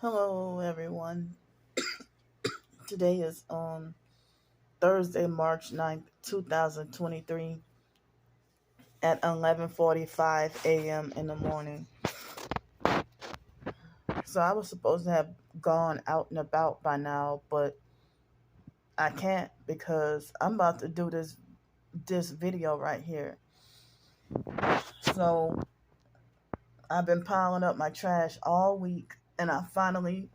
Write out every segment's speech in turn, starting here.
Hello, everyone. Today is Thursday, March 9th, 2023 at 11:45 a.m. in the morning. So I was supposed to have gone out and about by now, but I can't because I'm about to do this video right here. So I've been piling up my trash all week, and I finally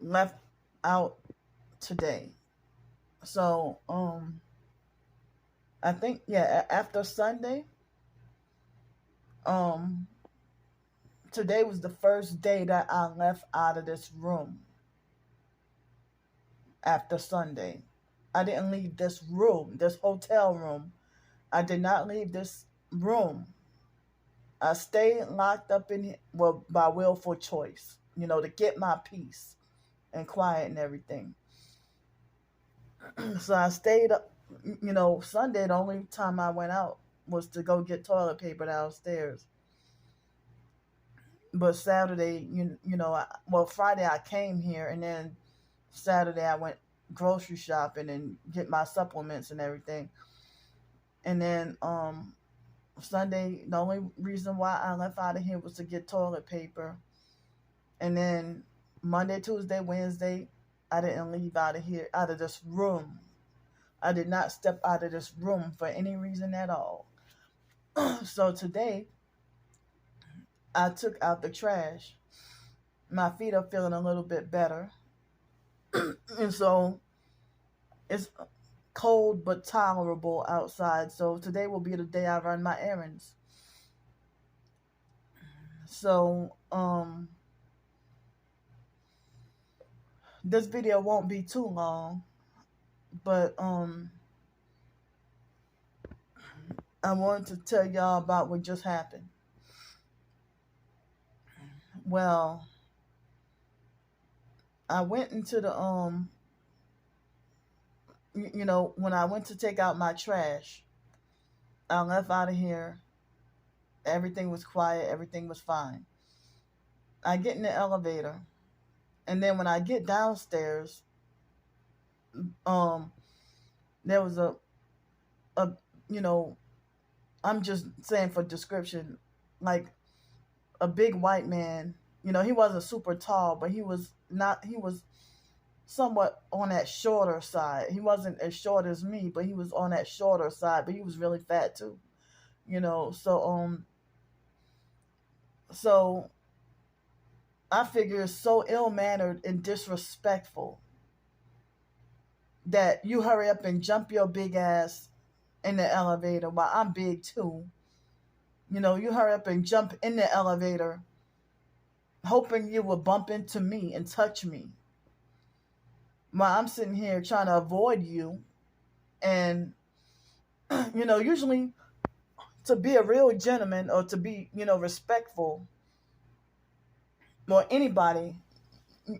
left out today. So I think, yeah, after Sunday, um today was the first day that I left out of this room after Sunday. I didn't leave this room, this hotel room. I did not leave this room. I stayed locked up in here, well, by willful choice, to get my peace and quiet and everything. So I stayed up, Sunday, the only time I went out was to go get toilet paper downstairs. But Saturday, Friday I came here, and then Saturday I went grocery shopping and get my supplements and everything. And then Sunday, the only reason why I left out of here was to get toilet paper. And then Monday, Tuesday, Wednesday, I didn't leave out of this room. I did not step out of this room for any reason at all. So today, I took out the trash. My feet are feeling a little bit better. And so it's cold but tolerable outside. So today will be the day I run my errands. So this video won't be too long, but I wanted to tell y'all about what just happened. Well, I went into the when I went to take out my trash, I left out of here. Everything was quiet. Everything was fine. I get in the elevator, and then when I get downstairs, there was a I'm just saying for description, like a big white man. He wasn't super tall, but he was somewhat on that shorter side. He wasn't as short as me, but he was on that shorter side, but he was really fat too. So I figure it's so ill-mannered and disrespectful that you hurry up and jump your big ass in the elevator while I'm big too. You hurry up and jump in the elevator hoping you will bump into me and touch me while I'm sitting here trying to avoid you. And, usually to be a real gentleman or to be, respectful, or anybody,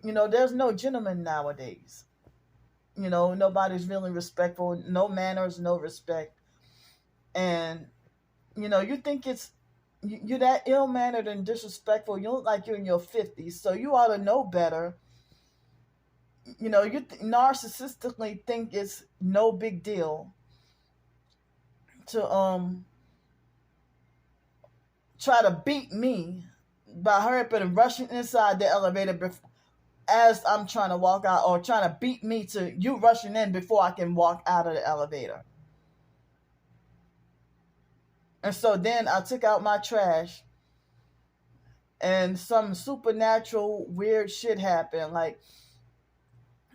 there's no gentleman nowadays. Nobody's really respectful, no manners, no respect. And, you think you're that ill-mannered and disrespectful. You look like you're in your 50s, so you ought to know better. You narcissistically think it's no big deal to try to beat me by hurry up and rushing inside the elevator as I'm trying to walk out, or trying to beat me to you rushing in before I can walk out of the elevator. And so then I took out my trash, and some supernatural weird shit happened. Like,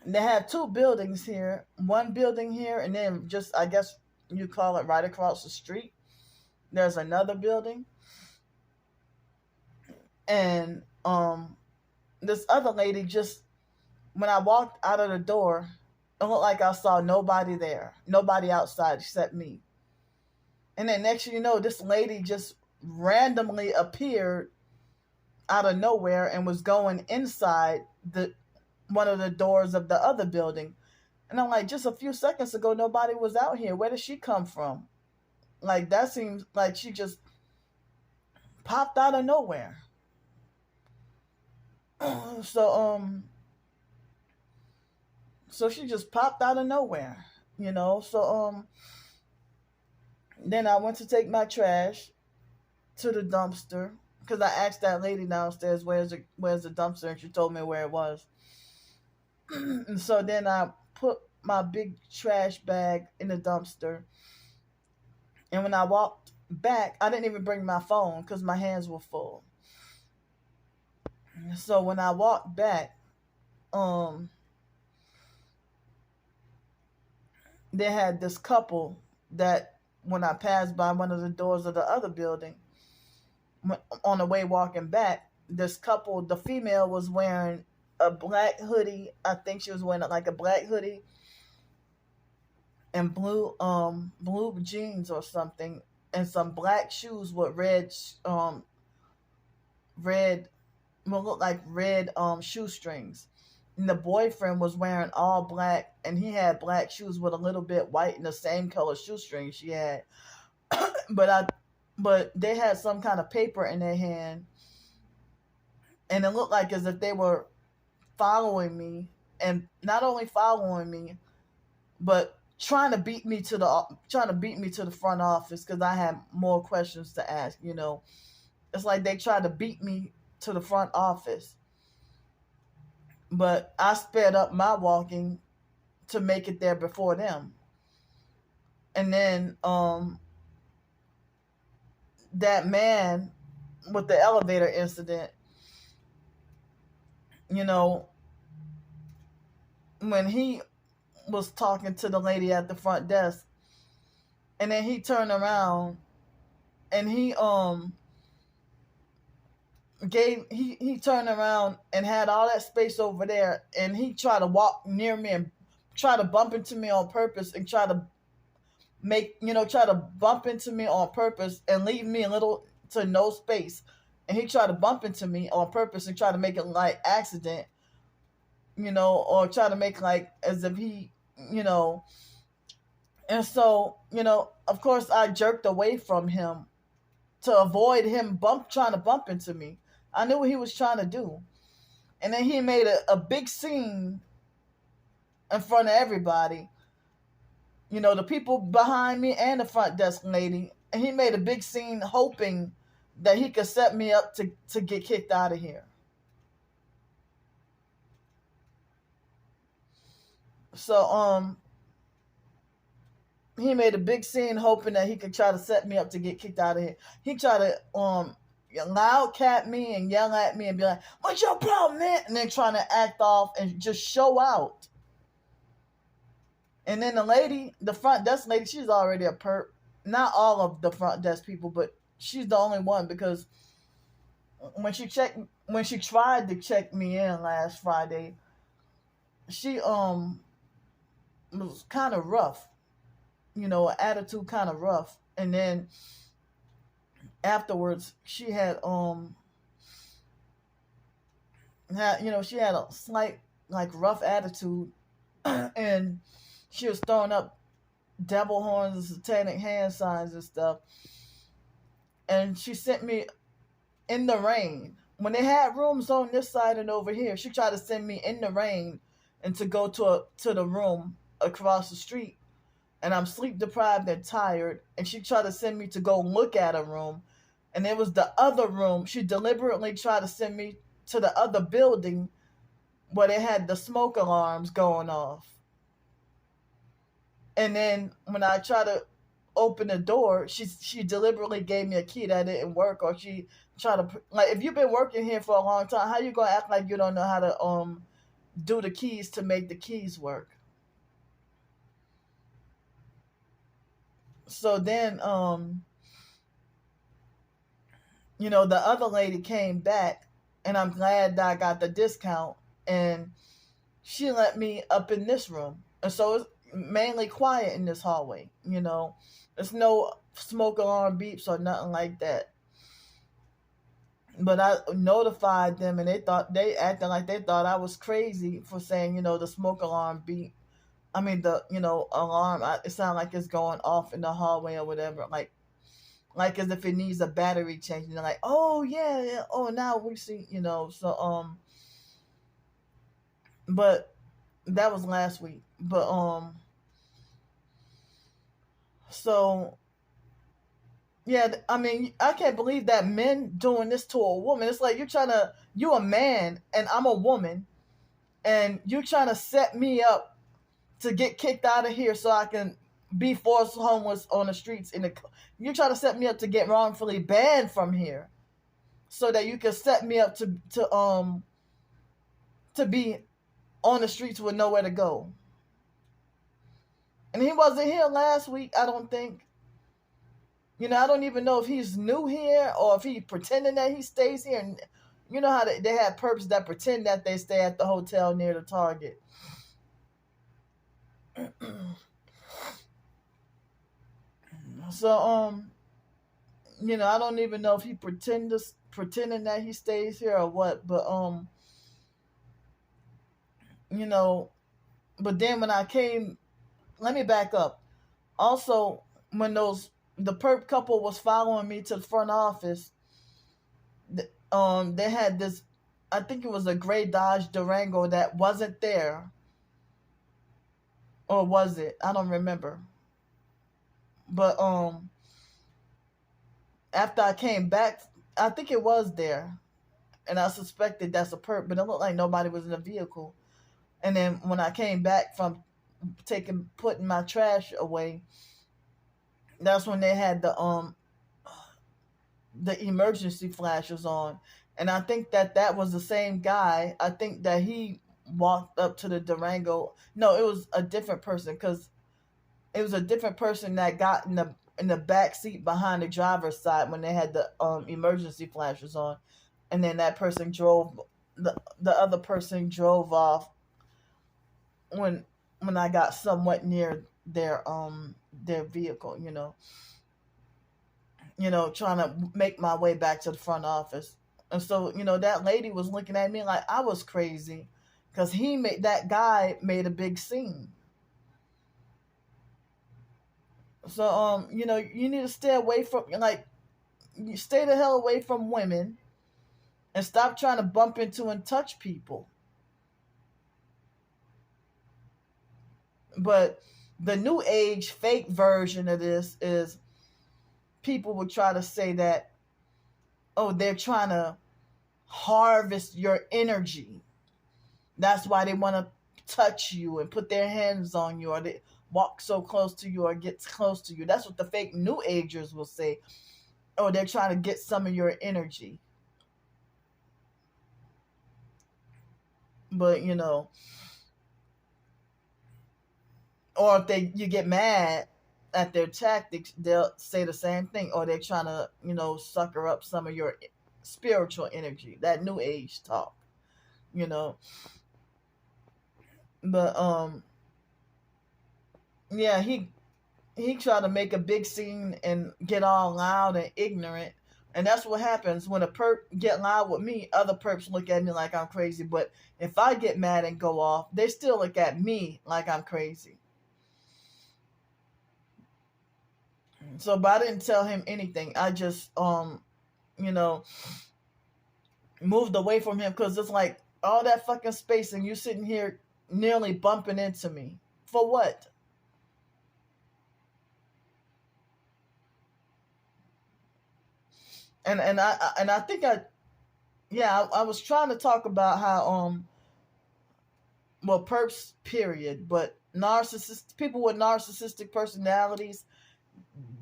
they have two buildings here. One building here, and then just, I guess you call it right across the street, there's another building. And this other lady, just when I walked out of the door, it looked like I saw nobody there, nobody outside except me. And then next thing you know, this lady just randomly appeared out of nowhere and was going inside one of the doors of the other building. And I'm like, just a few seconds ago, nobody was out here. Where did she come from? Like, that seems like she just popped out of nowhere. So so she just popped out of nowhere, So then I went to take my trash to the dumpster because I asked that lady downstairs where's the dumpster, and she told me where it was. And so then I put my big trash bag in the dumpster, and when I walked back, I didn't even bring my phone because my hands were full. So when I walked back, um, they had this couple that when I passed by one of the doors of the other building, on the way walking back, this couple, the female was wearing a black hoodie. I think she was wearing like a black hoodie and blue jeans or something, and some black shoes with red what looked like red shoestrings. And the boyfriend was wearing all black, and he had black shoes with a little bit white and the same color shoestring she had. but I but they had some kind of paper in their hand, and it looked like as if they were following me, and not only following me, but trying to beat me to the front office because I had more questions to ask. It's like they tried to beat me to the front office, but I sped up my walking to make it there before them. And then that man with the elevator incident, you know, when he was talking to the lady at the front desk, and then he turned around and he turned around and had all that space over there, and he tried to walk near me and try to bump into me on purpose and try to bump into me on purpose and leave me a little to no space. And he tried to bump into me on purpose and try to make it like accident, or try to make like as if he, you know. And so, of course I jerked away from him to avoid him trying to bump into me. I knew what he was trying to do. And then he made a big scene in front of everybody. The people behind me and the front desk lady. And he made a big scene hoping that he could set me up to get kicked out of here. So he made a big scene hoping that he could try to set me up to get kicked out of here. He tried to loud cat me and yell at me and be like, "What's your problem, man?" And then trying to act off and just show out. And then the front desk lady, she's already a perp. Not all of the front desk people, but she's the only one, because when she tried to check me in last Friday, she was kind of rough, attitude kind of rough. And then afterwards, she had she had a slight like rough attitude, and she was throwing up devil horns and satanic hand signs and stuff. And she sent me in the rain. When they had rooms on this side and over here, she tried to send me in the rain and to go to the room across the street. And I'm sleep deprived and tired. And she tried to send me to go look at a room. And it was the other room. She deliberately tried to send me to the other building where they had the smoke alarms going off. And then when I tried to open the door, she deliberately gave me a key that didn't work, or she tried to like, if you've been working here for a long time, how you gonna act like you don't know how to do the keys to make the keys work? So then the other lady came back, and I'm glad that I got the discount, and she let me up in this room. And so it's mainly quiet in this hallway. There's no smoke alarm beeps or nothing like that. But I notified them, and they acted like they thought I was crazy for saying, the smoke alarm beep. I mean, the alarm. It sounded like it's going off in the hallway or whatever, like as if it needs a battery change. And they're like, "Oh yeah, yeah. Oh, now we see." So But that was last week. But so yeah, I mean, I can't believe that men doing this to a woman. It's like you a man and I'm a woman, and you're trying to set me up to get kicked out of here so I can be forced homeless on the streets. You're trying to set me up to get wrongfully banned from here, so that you can set me up to be on the streets with nowhere to go. And he wasn't here last week, I don't think. I don't even know if he's new here or if he pretending that he stays here. And you know how they have perps that pretend that they stay at the hotel near the Target. So I don't even know if he pretending that he stays here or what. But you know, but then when I came, let me back up. Also, when the perp couple was following me to the front office, they had this, I think it was a gray Dodge Durango that wasn't there, or was it? I don't remember. But after I came back, I think it was there, and I suspected that's a perp, but it looked like nobody was in the vehicle. And then when I came back from putting my trash away, that's when they had the emergency flashes on. And I think that was the same guy. I think that he walked up to the Durango. No, it was a different person, because it was a different person that got in the back seat behind the driver's side when they had the emergency flashes on. And then that person drove, the other person drove off when I got somewhat near their vehicle, trying to make my way back to the front office. And so, that lady was looking at me like I was crazy, because that guy made a big scene. So, you need to stay away from, you stay the hell away from women and stop trying to bump into and touch people. But the new age fake version of this is people would try to say that, oh, they're trying to harvest your energy. That's why they want to touch you and put their hands on you, or they walk so close to you or get close to you. That's what the fake new agers will say. Oh, they're trying to get some of your energy. But, or if you get mad at their tactics, they'll say the same thing. Or they're trying to, sucker up some of your spiritual energy. That new age talk, But yeah, he tried to make a big scene and get all loud and ignorant. And that's what happens when a perp get loud with me. Other perps look at me like I'm crazy. But if I get mad and go off, they still look at me like I'm crazy. So, but I didn't tell him anything. I just, you know, moved away from him, because it's like all that fucking space and you sitting here nearly bumping into me. For what? And I think I was trying to talk about how well, perps period, but narcissist people with narcissistic personalities,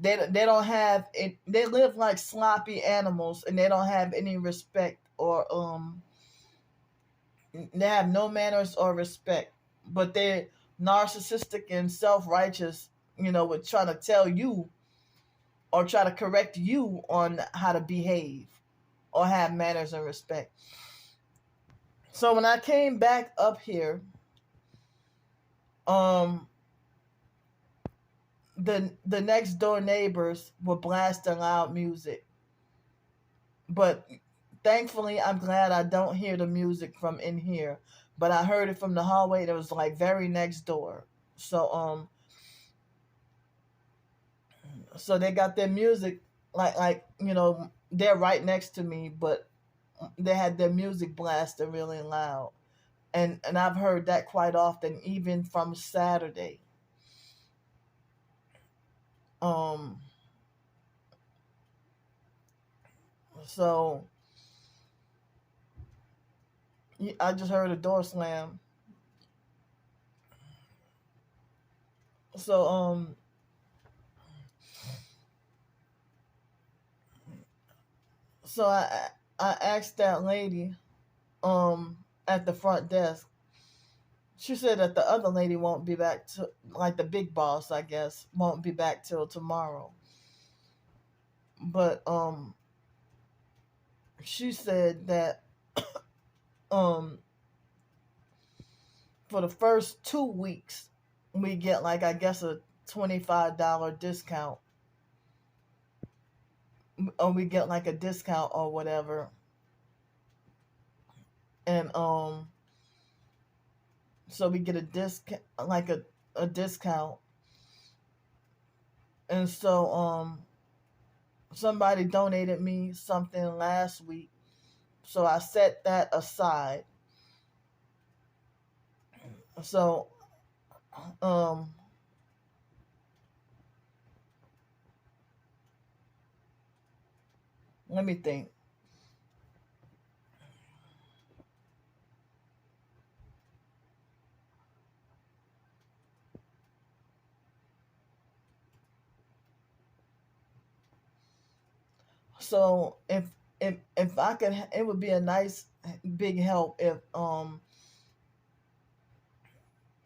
they don't have it. They live like sloppy animals, and they don't have any respect, or they have no manners or respect. But they're narcissistic and self-righteous, with trying to tell you or try to correct you on how to behave or have manners and respect. So when I came back up here, um the next door neighbors were blasting loud music. But thankfully, I'm glad I don't hear the music from in here. But I heard it from the hallway that was like very next door. So so they got their music like they're right next to me, but they had their music blasted really loud. And I've heard that quite often, even from Saturday. Um, so I just heard a door slam. So so I asked that lady at the front desk. She said that the other lady won't be back to, like the big boss, I guess, won't be back till tomorrow. But she said that um for the first 2 weeks we get, like, I guess, a $25 discount, or we get like a discount or whatever. And so we get a discount, like a discount. And so somebody donated me something last week, so I set that aside. So um let me think. So if I could, it would be a nice big help if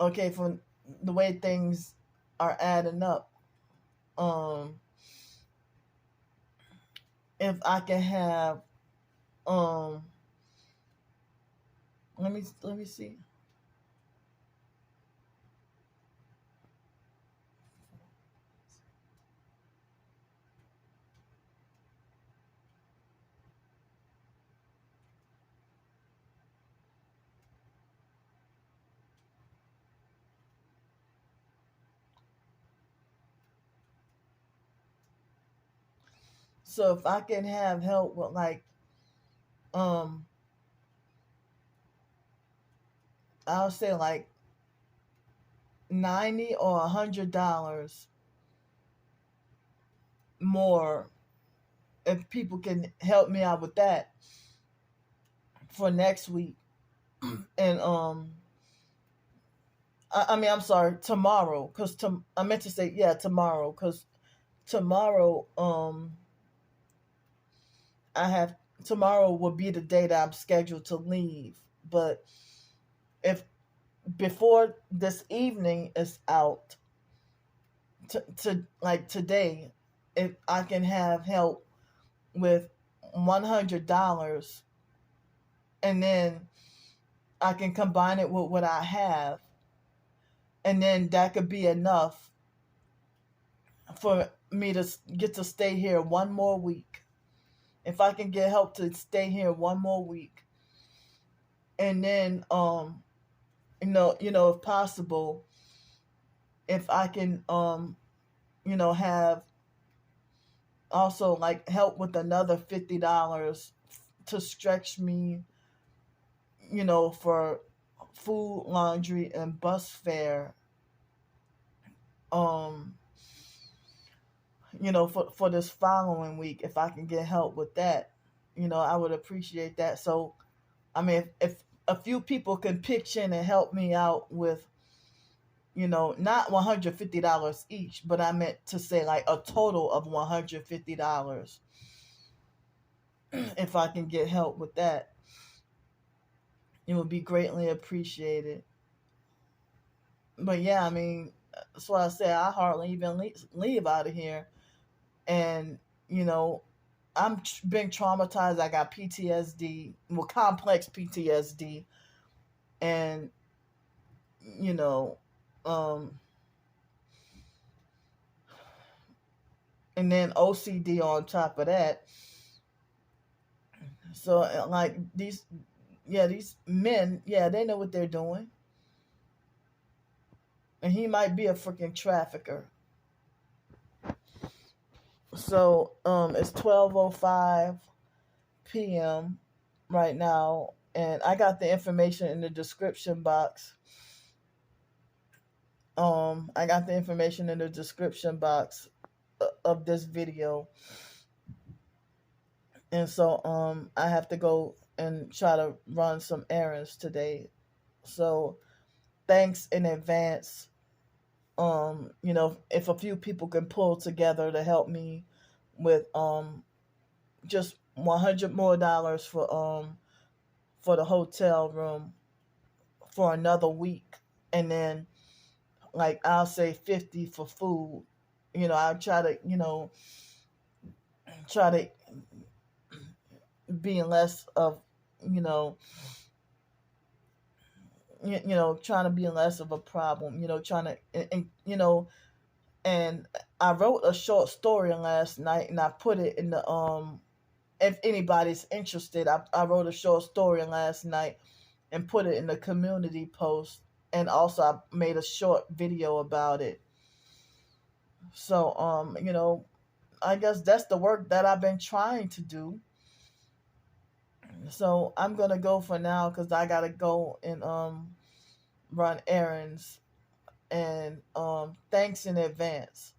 okay, for the way things are adding up, um if I can have, um let me see. So if I can have help with, like, um I'll say like 90 or $100 more, if people can help me out with that for next week. And I mean, I'm sorry, tomorrow, because I meant to say, yeah, tomorrow, because tomorrow, I have tomorrow will be the day that I'm scheduled to leave. But if before this evening is out, to like today, if I can have help with $100, and then I can combine it with what I have, and then that could be enough for me to get to stay here one more week. If I can get help to stay here one more week, and then if possible, if I can have also, like, help with another $50 to stretch me, for food, laundry, and bus fare, um for this following week. If I can get help with that, I would appreciate that. So I mean, if a few people can pitch in and help me out with, not $150 each, but I meant to say like a total of $150. If I can get help with that, it would be greatly appreciated. But yeah, I mean, that's why I say I hardly even leave out of here. And, you know, I'm being traumatized. I got PTSD, well, complex PTSD, and, you know, um, and then OCD on top of that. So, like, these men, yeah, they know what they're doing. And he might be a freaking trafficker. So, it's 12:05 p.m. right now, And I got the information in the description box. I got the information in the description box of this video. And so I have to go and try to run some errands today. So thanks in advance. If a few people can pull together to help me with just $100 more for the hotel room for another week, and then like I'll say 50 for food. I'll try to try to be less of you know trying to be less of a problem. Trying to and I wrote a short story last night, and I put it in the if anybody's interested, I wrote a short story last night and put it in the community post, and also I made a short video about it. So I guess that's the work that I've been trying to do. So I'm gonna go for now because I gotta go and run errands. And thanks in advance.